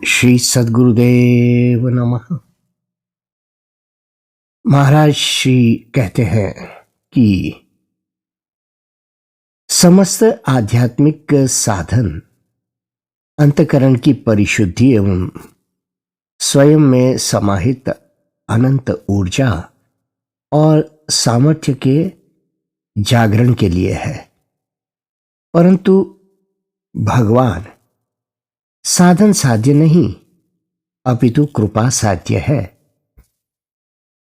श्री सद्गुरुदेव नमः। महाराज श्री कहते हैं कि समस्त आध्यात्मिक साधन अंतकरण की परिशुद्धि एवं स्वयं में समाहित अनंत ऊर्जा और सामर्थ्य के जागरण के लिए है, परंतु भगवान साधन साध्य नहीं अपितु कृपा साध्य है।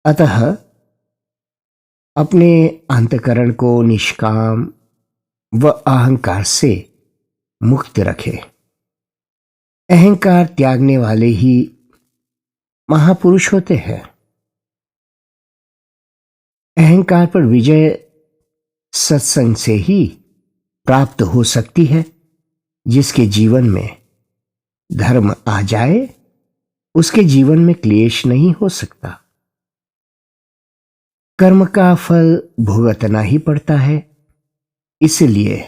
अतः अपने अंतकरण को निष्काम व अहंकार से मुक्त रखे। अहंकार त्यागने वाले ही महापुरुष होते हैं। अहंकार पर विजय सत्संग से ही प्राप्त हो सकती है। जिसके जीवन में धर्म आ जाए उसके जीवन में क्लेश नहीं हो सकता। कर्म का फल भुगतना ही पड़ता है, इसलिए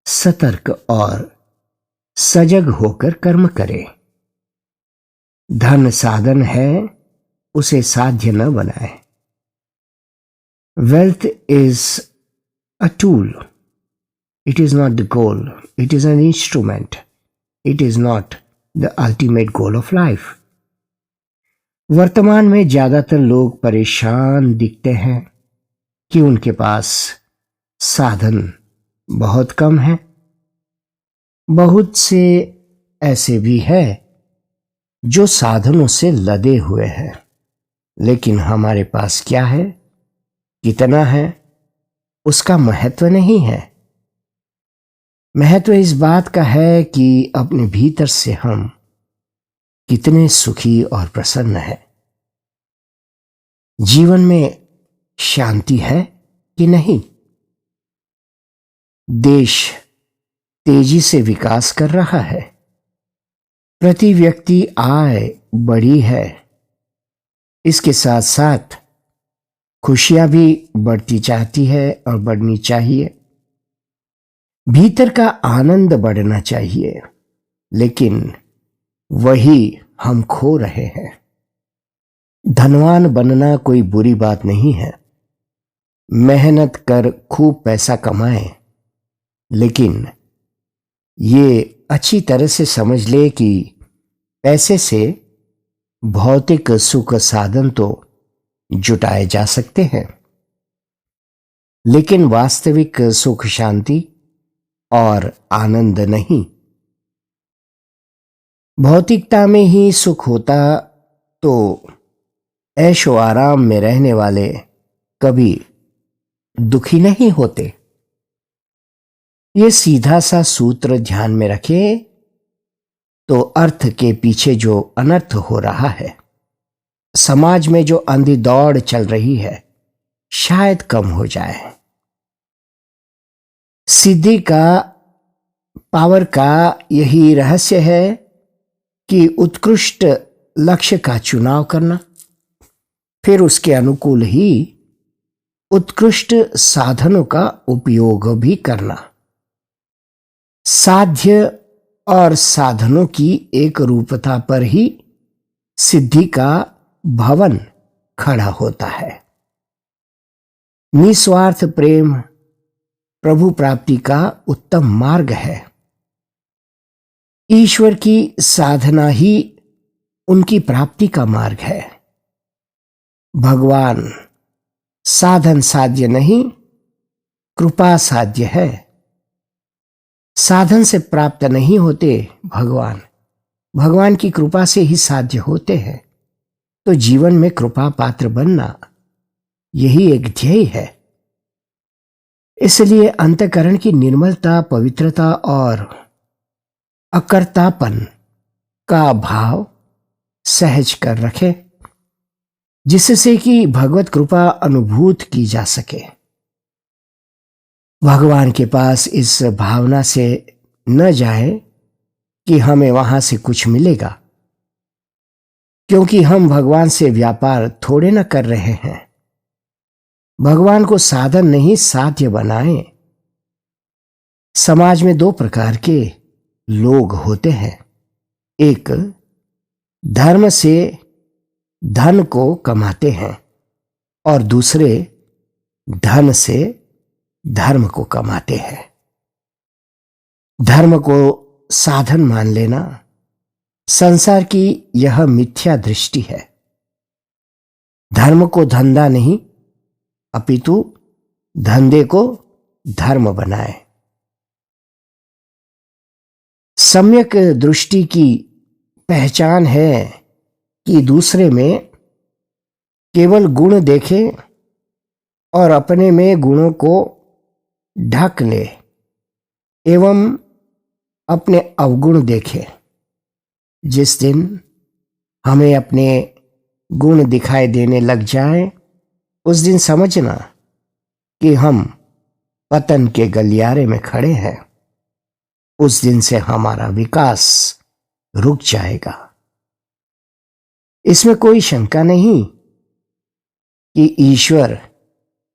सतर्क और सजग होकर कर्म करे। धन साधन है, उसे साध्य न बनाए। Wealth is a tool, it is not the goal, it is an instrument, it is not the ultimate goal of life. वर्तमान में ज्यादातर लोग परेशान दिखते हैं कि उनके पास साधन बहुत कम है। बहुत से ऐसे भी हैं जो साधनों से लदे हुए हैं, लेकिन हमारे पास क्या है, कितना है, उसका महत्व नहीं है। महत्व इस बात का है कि अपने भीतर से हम कितने सुखी और प्रसन्न हैं। जीवन में शांति है कि नहीं। देश तेजी से विकास कर रहा है। प्रति व्यक्ति आय बढ़ी है। इसके साथ साथ खुशियां भी बढ़ती चाहती है और बढ़नी चाहिए। भीतर का आनंद बढ़ना चाहिए, लेकिन वही हम खो रहे हैं। धनवान बनना कोई बुरी बात नहीं है। मेहनत कर खूब पैसा कमाए, लेकिन ये अच्छी तरह से समझ ले कि पैसे से भौतिक सुख साधन तो जुटाए जा सकते हैं, लेकिन वास्तविक सुख शांति और आनंद नहीं। भौतिकता में ही सुख होता तो ऐशो आराम में रहने वाले कभी दुखी नहीं होते। ये सीधा सा सूत्र ध्यान में रखें तो अर्थ के पीछे जो अनर्थ हो रहा है, समाज में जो अंधी दौड़ चल रही है, शायद कम हो जाए। सिद्धि का पावर का यही रहस्य है कि उत्कृष्ट लक्ष्य का चुनाव करना, फिर उसके अनुकूल ही उत्कृष्ट साधनों का उपयोग भी करना। साध्य और साधनों की एक रूपता पर ही सिद्धि का भवन खड़ा होता है। निस्वार्थ प्रेम प्रभु प्राप्ति का उत्तम मार्ग है। ईश्वर की साधना ही उनकी प्राप्ति का मार्ग है। भगवान साधन साध्य नहीं, कृपा साध्य है। साधन से प्राप्त नहीं होते भगवान, भगवान की कृपा से ही साध्य होते हैं। तो जीवन में कृपा पात्र बनना, यही एक ध्येय है। इसलिए अंतःकरण की निर्मलता, पवित्रता और अकर्तापन का भाव सहज कर रखे, जिससे कि भगवत कृपा अनुभूत की जा सके। भगवान के पास इस भावना से न जाए कि हमें वहां से कुछ मिलेगा, क्योंकि हम भगवान से व्यापार थोड़े न कर रहे हैं। भगवान को साधन नहीं साध्य बनाएं। समाज में दो प्रकार के लोग होते हैं, एक धर्म से धन को कमाते हैं और दूसरे धन से धर्म को कमाते हैं। धर्म को साधन मान लेना संसार की यह मिथ्या दृष्टि है। धर्म को धंधा नहीं, अपितु धंधे को धर्म बनाए। सम्यक दृष्टि की पहचान है कि दूसरे में केवल गुण देखे और अपने में गुणों को ढक ले एवं अपने अवगुण देखे। जिस दिन हमें अपने गुण दिखाई देने लग जाए, उस दिन समझना कि हम पतन के गलियारे में खड़े हैं। उस दिन से हमारा विकास रुक जाएगा। इसमें कोई शंका नहीं कि ईश्वर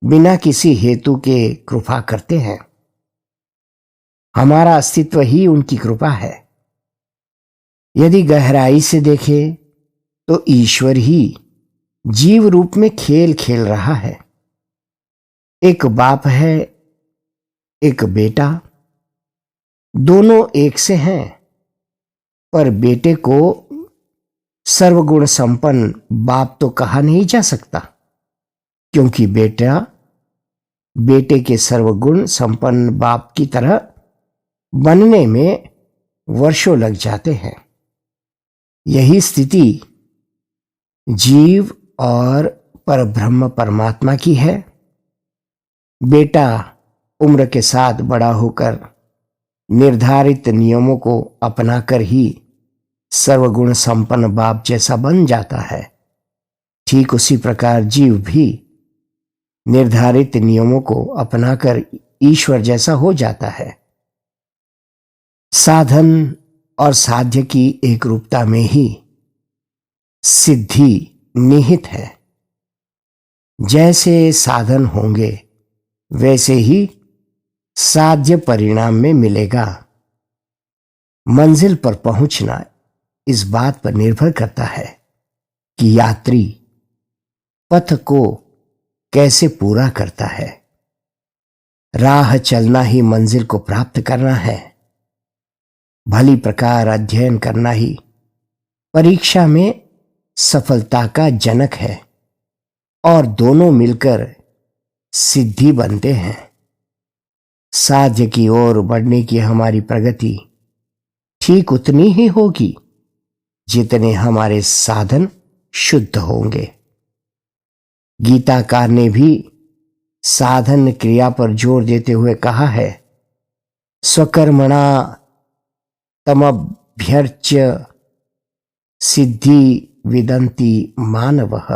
बिना किसी हेतु के कृपा करते हैं। हमारा अस्तित्व ही उनकी कृपा है। यदि गहराई से देखें तो ईश्वर ही जीव रूप में खेल खेल रहा है। एक बाप है, एक बेटा, दोनों एक से हैं, पर बेटे को सर्वगुण संपन्न बाप तो कहा नहीं जा सकता, क्योंकि बेटा बेटे के सर्वगुण संपन्न बाप की तरह बनने में वर्षों लग जाते हैं। यही स्थिति जीव और परब्रह्म परमात्मा की है। बेटा उम्र के साथ बड़ा होकर निर्धारित नियमों को अपनाकर ही सर्वगुण संपन्न बाप जैसा बन जाता है। ठीक उसी प्रकार जीव भी निर्धारित नियमों को अपनाकर ईश्वर जैसा हो जाता है। साधन और साध्य की एक रूपता में ही सिद्धि निहित है। जैसे साधन होंगे वैसे ही साध्य परिणाम में मिलेगा। मंजिल पर पहुंचना इस बात पर निर्भर करता है कि यात्री पथ को कैसे पूरा करता है। राह चलना ही मंजिल को प्राप्त करना है। भली प्रकार अध्ययन करना ही परीक्षा में सफलता का जनक है और दोनों मिलकर सिद्धि बनते हैं। साध्य की ओर बढ़ने की हमारी प्रगति ठीक उतनी ही होगी जितने हमारे साधन शुद्ध होंगे। गीताकार ने भी साधन क्रिया पर जोर देते हुए कहा है, स्वकर्मणा तमभ्यर्च्य सिद्धि विदन्ति मानवः।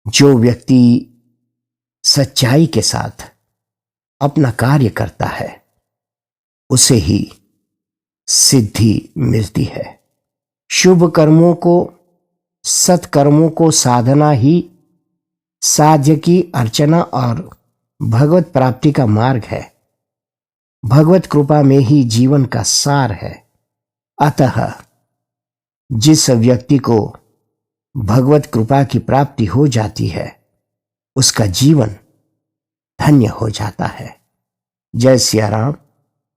जो व्यक्ति सच्चाई के साथ अपना कार्य करता है उसे ही सिद्धि मिलती है। शुभ कर्मों को, सत्कर्मों को साधना ही साध्य की अर्चना और भगवत प्राप्ति का मार्ग है। भगवत कृपा में ही जीवन का सार है। अतः जिस व्यक्ति को भगवत कृपा की प्राप्ति हो जाती है उसका जीवन धन्य हो जाता है। जय सिया राम,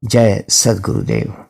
जय सद्गुरुदेव।